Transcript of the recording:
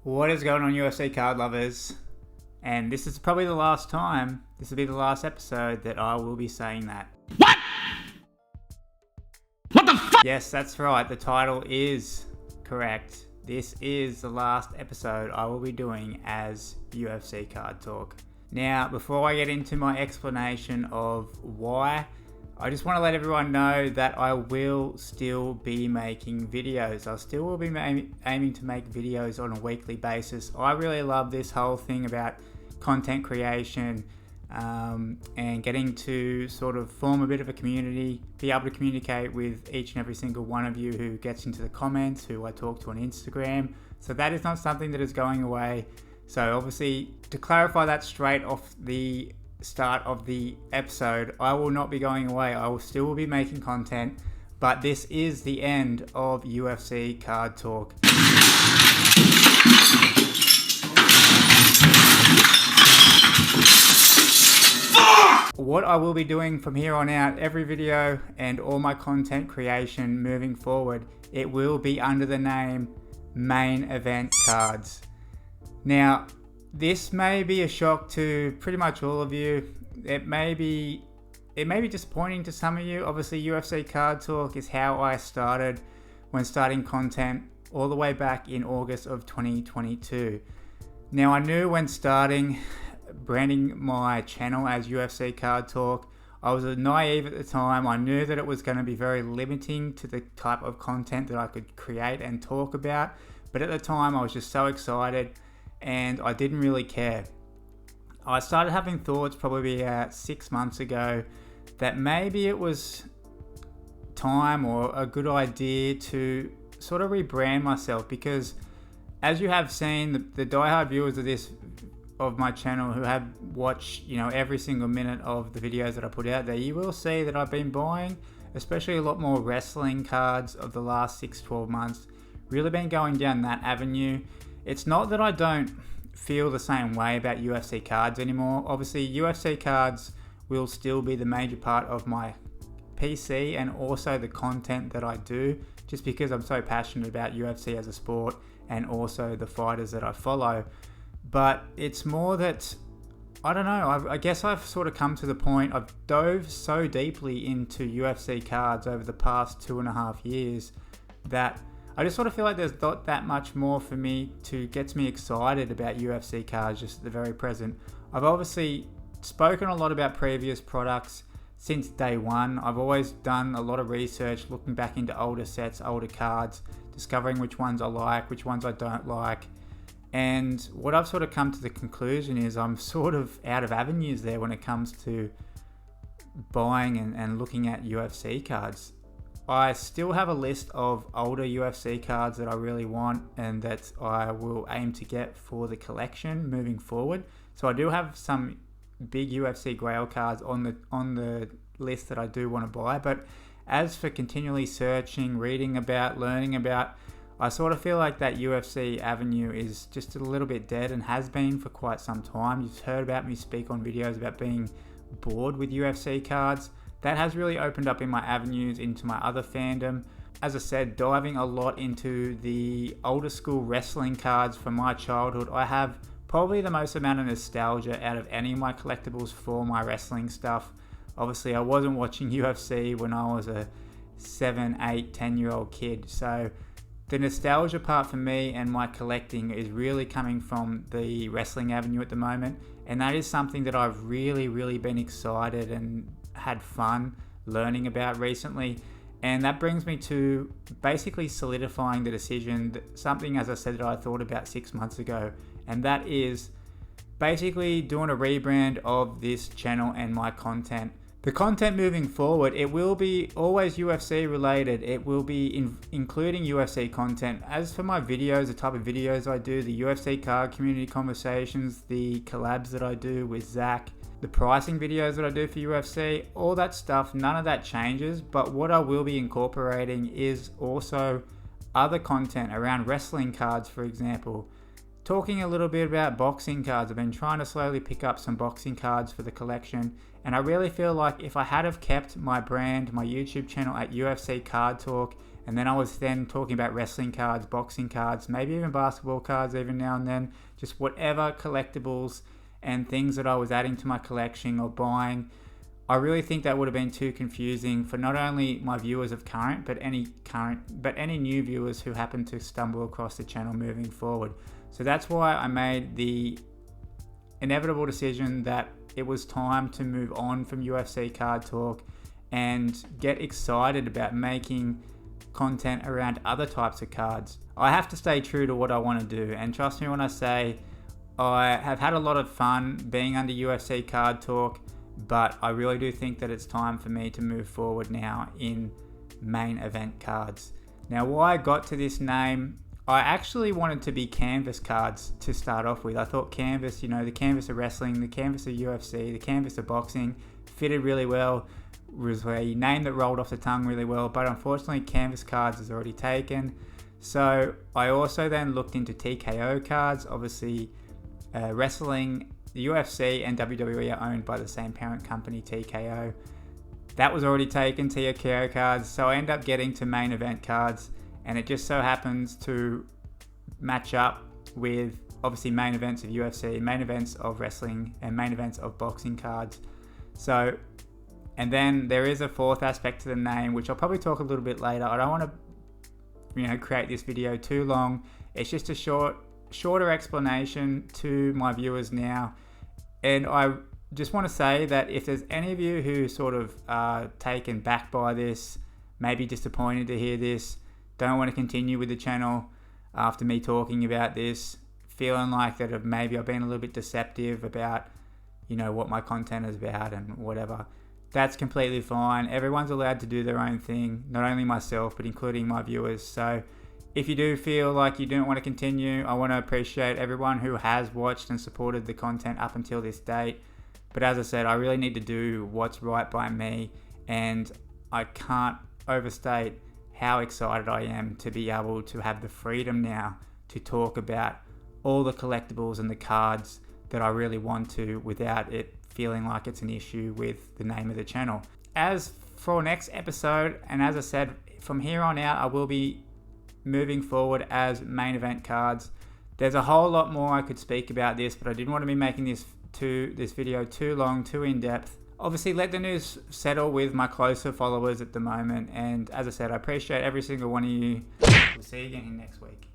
What is going on, UFC card lovers? And this is probably the last time, this will be the last episode that I will be saying that. What? What the fuck? Yes, that's right, the title is correct. This is the last episode I will be doing as UFC Card Talk. Now, before I get into my explanation of why, I just want to let everyone know that I will still be making videos. I still will be aiming to make videos on a weekly basis. I really love this whole thing about content creation and getting to sort of form a bit of a community, be able to communicate with each and every single one of you who gets into the comments, who I talk to on Instagram. So that is not something that is going away. So obviously, to clarify that straight off the start of the episode, I will not be going away. I will still be making content, but this is the end of UFC Card Talk. What I will be doing from here on out, every video and all my content creation moving forward, it will be under the name Main Event Cards. Now, this may be a shock to pretty much all of you. It may be disappointing to some of you. Obviously, UFC Card Talk is how I started when starting content all the way back in August of 2022. Now, I knew when starting branding my channel as UFC Card Talk, I was naive at the time. I knew that it was going to be very limiting to the type of content that I could create and talk about. But at the time, I was just so excited and I didn't really care. I started having thoughts probably about 6 months ago that maybe it was time or a good idea to sort of rebrand myself, because as you have seen, the diehard viewers of my channel who have watched every single minute of the videos that I put out there, you will see that I've been buying especially a lot more wrestling cards of the last 6-12 months. Really been going down that avenue. It's not that I don't feel the same way about UFC cards anymore. Obviously, UFC cards will still be the major part of my PC and also the content that I do, just because I'm so passionate about UFC as a sport and also the fighters that I follow. But it's more that, I don't know, I guess I've sort of come to the point, I've dove so deeply into UFC cards over the past 2.5 years that I just sort of feel like there's not that much more for me to get me excited about UFC cards just at the very present. I've obviously spoken a lot about previous products since day one. I've always done a lot of research, looking back into older sets, older cards, discovering which ones I like, which ones I don't like. And what I've sort of come to the conclusion is I'm sort of out of avenues there when it comes to buying and looking at UFC cards. I still have a list of older UFC cards that I really want and that I will aim to get for the collection moving forward. So I do have some big UFC Grail cards on the list that I do want to buy. But as for continually searching, reading about, learning about, I sort of feel like that UFC avenue is just a little bit dead and has been for quite some time. You've heard about me speak on videos about being bored with UFC cards. That has really opened up in my avenues into my other fandom. As I said, diving a lot into the older school wrestling cards from my childhood. I have probably the most amount of nostalgia out of any of my collectibles for my wrestling stuff. Obviously, I wasn't watching UFC when I was a 7, 8, 10-year-old kid. So the nostalgia part for me and my collecting is really coming from the wrestling avenue at the moment. And that is something that I've really, really been excited and had fun learning about recently. And that brings me to basically solidifying the decision, something, as I said, that I thought about 6 months ago. And that is basically doing a rebrand of this channel and my content. The content moving forward, it will be always UFC related. It will be including UFC content. As for my videos, the type of videos I do, the UFC card community conversations, the collabs that I do with Zach, the pricing videos that I do for UFC, all that stuff, none of that changes. But what I will be incorporating is also other content around wrestling cards, for example. Talking a little bit about boxing cards. I've been trying to slowly pick up some boxing cards for the collection, and I really feel like if I had have kept my brand, my YouTube channel at UFC Card Talk, And then I was then talking about wrestling cards, boxing cards, maybe even basketball cards even now and then, just whatever collectibles and things that I was adding to my collection or buying. I really think that would have been too confusing for not only my viewers of current, but any new viewers who happen to stumble across the channel moving forward. So that's why I made the inevitable decision that it was time to move on from UFC Card Talk and get excited about making content around other types of cards. I have to stay true to what I want to do, and trust me when I say I have had a lot of fun being under UFC Card Talk, but I really do think that it's time for me to move forward now in main event cards. Now, why I got to this name, I actually wanted to be canvas cards to start off with. I thought canvas, the canvas of wrestling, the canvas of UFC, the canvas of boxing fitted really well. Was a name that rolled off the tongue really well, but unfortunately canvas cards is already taken. So I also then looked into TKO cards. Obviously wrestling, the UFC and WWE are owned by the same parent company, TKO. That was already taken, TKO cards. So I end up getting to main event cards, and it just so happens to match up with obviously main events of UFC, main events of wrestling, and main events of boxing cards. So, and then there is a fourth aspect to the name, which I'll probably talk a little bit later. I don't want to, create this video too long. It's just a shorter explanation to my viewers now. And I just want to say that if there's any of you who sort of are taken back by this, maybe disappointed to hear this, don't want to continue with the channel after me talking about this, feeling like that maybe I've been a little bit deceptive about, what my content is about and whatever, that's completely fine. Everyone's allowed to do their own thing, not only myself, but including my viewers. So if you do feel like you don't want to continue, I want to appreciate everyone who has watched and supported the content up until this date. But as I said, I really need to do what's right by me, and I can't overstate how excited I am to be able to have the freedom now to talk about all the collectibles and the cards that I really want to, without it feeling like it's an issue with the name of the channel. As for next episode, and as I said, from here on out, I will be moving forward as main event cards. There's a whole lot more I could speak about this, but I didn't want to be making this video too long, too in-depth. Obviously, let the news settle with my closer followers at the moment, and as I said, I appreciate every single one of you. We'll see you again next week.